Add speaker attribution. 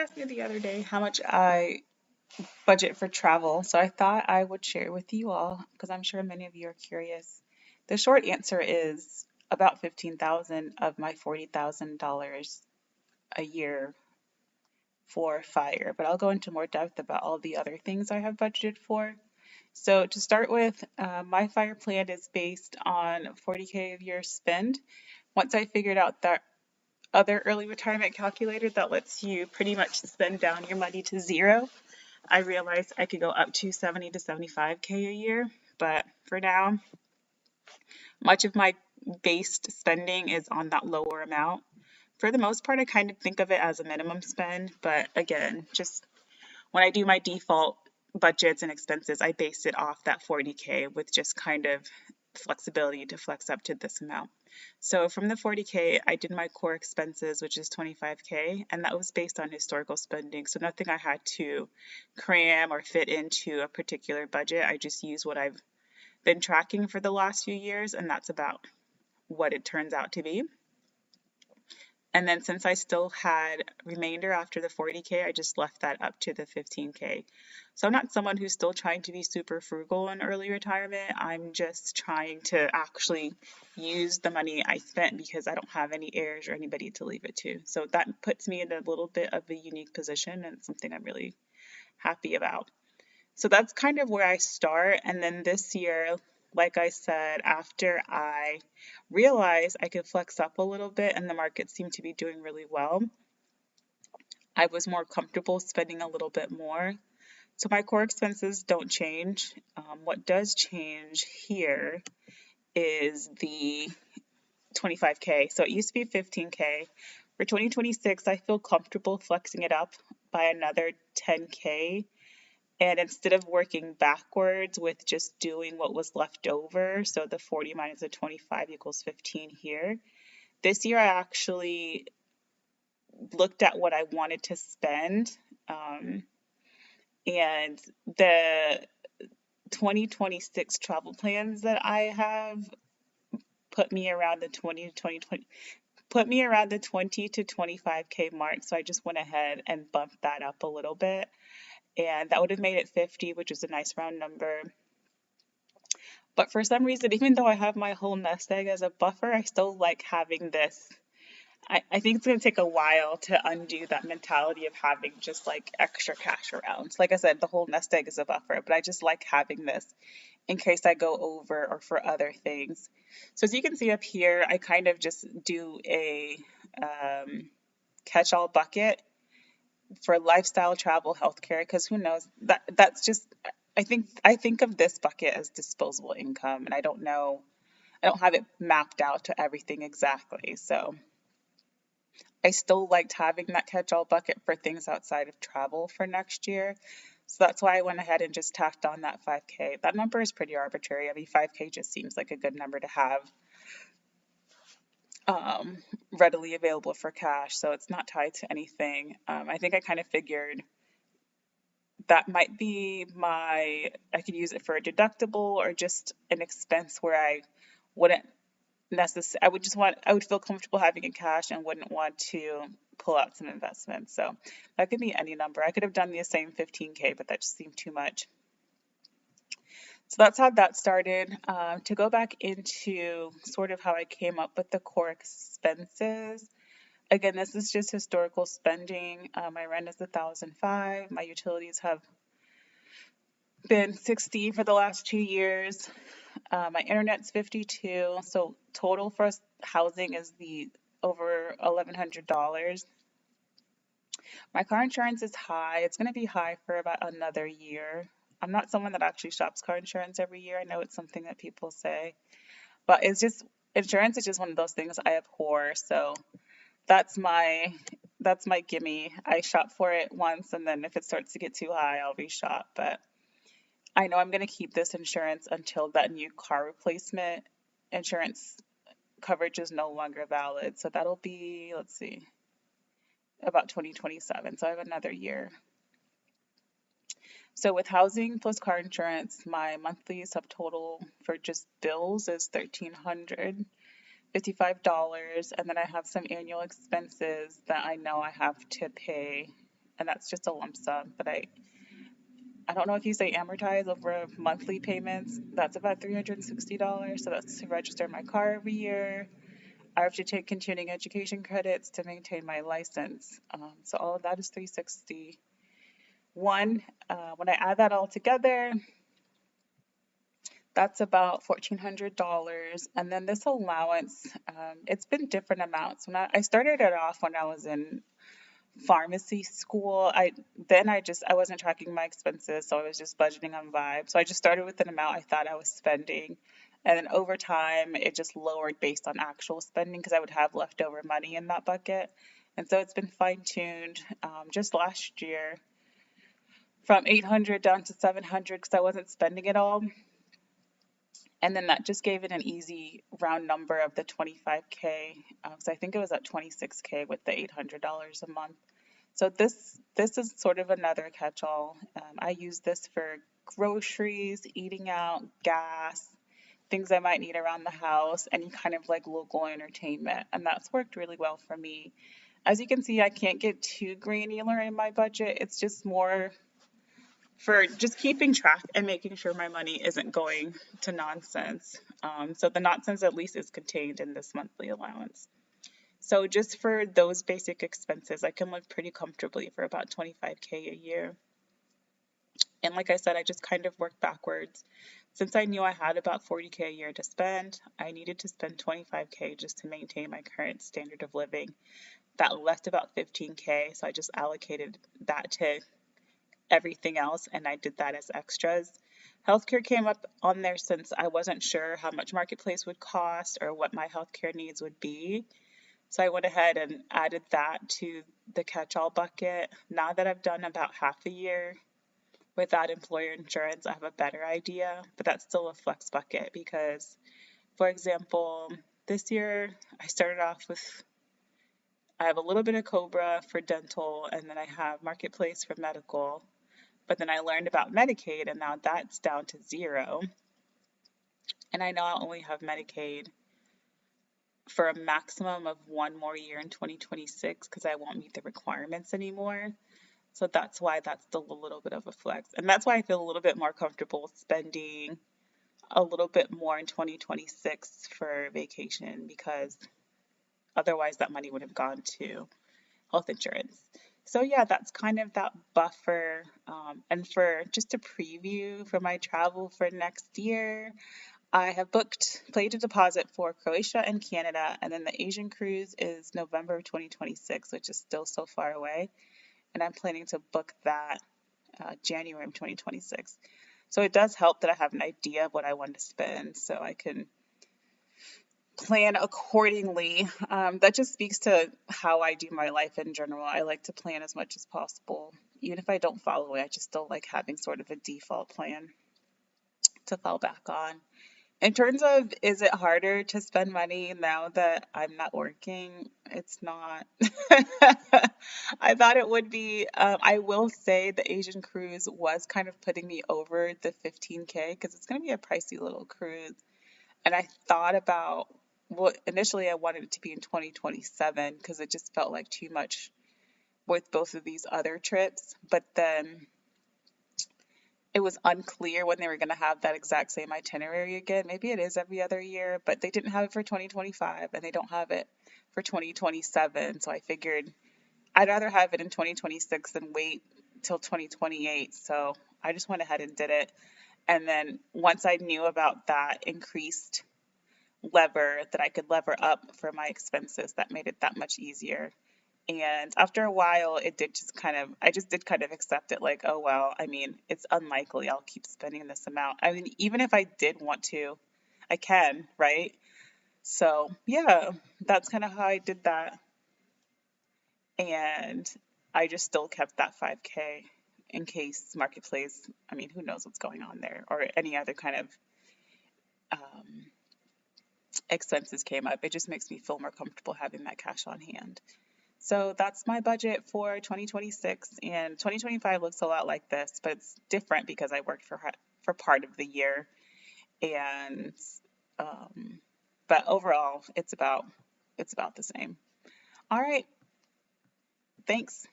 Speaker 1: Asked me the other day how much I budget for travel, so I thought I would share with you all because I'm sure many of you are curious. The short answer is about 15,000 of my $40,000 a year for fire, but I'll go into more depth about all the other things I have budgeted for. So to start with, my fire plan is based on 40K a year spend. Once I figured out that other early retirement calculator that lets you pretty much spend down your money to zero, I realized I could go up to 70 to 75K a year. But for now, much of my based spending is on that lower amount. For the most part, I kind of think of it as a minimum spend, but again, just when I do my default budgets and expenses, I base it off that 40K with just kind of flexibility to flex up to this amount. So from the 40K, I did my core expenses, which is 25K, and that was based on historical spending. So nothing I had to cram or fit into a particular budget. I just use what I've been tracking for the last few years, and that's about what it turns out to be. And then since I still had remainder after the 40K, I just left that up to the 15K. So I'm not someone who's still trying to be super frugal in early retirement. I'm just trying to actually use the money I spent because I don't have any heirs or anybody to leave it to. So that puts me in a little bit of a unique position and something I'm really happy about. So that's kind of where I start. And then this year, like I said, after I realized I could flex up a little bit and the market seemed to be doing really well, I was more comfortable spending a little bit more. So my core expenses don't change. What does change here is the 25K. So it used to be 15K. For 2026, I feel comfortable flexing it up by another 10K. And instead of working backwards with just doing what was left over, so the 40 minus the 25 equals 15 here, this year I actually looked at what I wanted to spend. And the 2026 travel plans that I have put me around the 20 to 25K mark. So I just went ahead and bumped that up a little bit. And that would have made it 50, which is a nice round number. But for some reason, even though I have my whole nest egg as a buffer, I still like having this. I think it's going to take a while to undo that mentality of having just like extra cash around. Like I said, the whole nest egg is a buffer, but I just like having this in case I go over or for other things. So as you can see up here, I kind of just do a catch-all bucket for lifestyle, travel, healthcare, because who knows, that's just, I think of this bucket as disposable income, and I don't have it mapped out to everything exactly. So I still liked having that catch-all bucket for things outside of travel for next year. So that's why I went ahead and just tacked on that 5K. That number is pretty arbitrary. I mean, 5K just seems like a good number to have readily available for cash. So it's not tied to anything. I think I kind of figured that might be I could use it for a deductible or just an expense where I wouldn't I would feel comfortable having it cash and wouldn't want to pull out some investments. So that could be any number. I could have done the same 15K, but that just seemed too much. So that's how that started. To go back into sort of how I came up with the core expenses. Again, this is just historical spending. My rent is $1,005. My utilities have been $60 for the last 2 years. My internet's $52. So total for housing is the over $1,100. My car insurance is high. It's going to be high for about another year. I'm not someone that actually shops car insurance every year. I know it's something that people say, but insurance is just one of those things I abhor. So that's my gimme. I shop for it once, and then if it starts to get too high, I'll reshop. But I know I'm going to keep this insurance until that new car replacement insurance coverage is no longer valid. So that'll be, let's see, about 2027. So I have another year. So with housing plus car insurance, my monthly subtotal for just bills is $1,355, and then I have some annual expenses that I know I have to pay and that's just a lump sum. But I don't know if you say amortize over monthly payments. That's about $360. So that's to register my car every year. I have to take continuing education credits to maintain my license. So all of that is 361. When I add that all together, that's about $1,400. And then this allowance, it's been different amounts. I started it off when I was in pharmacy school. I wasn't tracking my expenses, so I was just budgeting on vibe. So I just started with an amount I thought I was spending. And then over time, it just lowered based on actual spending because I would have leftover money in that bucket. And so it's been fine tuned just last year from 800 down to 700 because I wasn't spending it all. And then that just gave it an easy round number of the 25K. So I think it was at 26K with the $800 a month. So this is sort of another catch-all. I use this for groceries, eating out, gas, things I might need around the house, any kind of like local entertainment, and that's worked really well for me. As you can see, I can't get too granular in my budget. It's just more for just keeping track and making sure my money isn't going to nonsense. So the nonsense at least is contained in this monthly allowance. So just for those basic expenses, I can live pretty comfortably for about 25K a year. And like I said, I just kind of worked backwards. Since I knew I had about 40K a year to spend, I needed to spend 25K just to maintain my current standard of living. That left about 15K, so I just allocated that to everything else, and I did that as extras. Healthcare came up on there since I wasn't sure how much Marketplace would cost or what my healthcare needs would be. So I went ahead and added that to the catch-all bucket. Now that I've done about half a year without employer insurance, I have a better idea, but that's still a flex bucket because, for example, this year I started off with, I have a little bit of Cobra for dental, and then I have Marketplace for medical, but then I learned about Medicaid, and now that's down to zero. And I know I'll only have Medicaid for a maximum of one more year in 2026 because I won't meet the requirements anymore. So that's why that's still a little bit of a flex. And that's why I feel a little bit more comfortable spending a little bit more in 2026 for vacation because otherwise that money would have gone to health insurance. So yeah, that's kind of that buffer. And for just a preview for my travel for next year, I have paid a deposit for Croatia and Canada, and then the Asian cruise is November of 2026, which is still so far away. And I'm planning to book that January of 2026. So it does help that I have an idea of what I want to spend so I can plan accordingly. That just speaks to how I do my life in general. I like to plan as much as possible. Even if I don't follow it, I just still like having sort of a default plan to fall back on. In terms of, is it harder to spend money now that I'm not working? It's not. I thought it would be. I will say the Asian cruise was kind of putting me over the 15K because it's going to be a pricey little cruise. And I thought about, well, initially I wanted it to be in 2027 because it just felt like too much with both of these other trips. But then it was unclear when they were going to have that exact same itinerary again. Maybe it is every other year, but they didn't have it for 2025 and they don't have it for 2027. So I figured I'd rather have it in 2026 than wait till 2028. So I just went ahead and did it. And then once I knew about that increased lever that I could lever up for my expenses, that made it that much easier. And after a while, I just did kind of accept it like, oh, well, I mean, it's unlikely I'll keep spending this amount. I mean, even if I did want to, I can, right? So, yeah, that's kind of how I did that. And I just still kept that 5K in case Marketplace, I mean, who knows what's going on there or any other kind of um, expenses came up. It just makes me feel more comfortable having that cash on hand. So that's my budget for 2026, and 2025 looks a lot like this, but it's different because I worked for part of the year, and um, but overall, it's about the same. All right, thanks.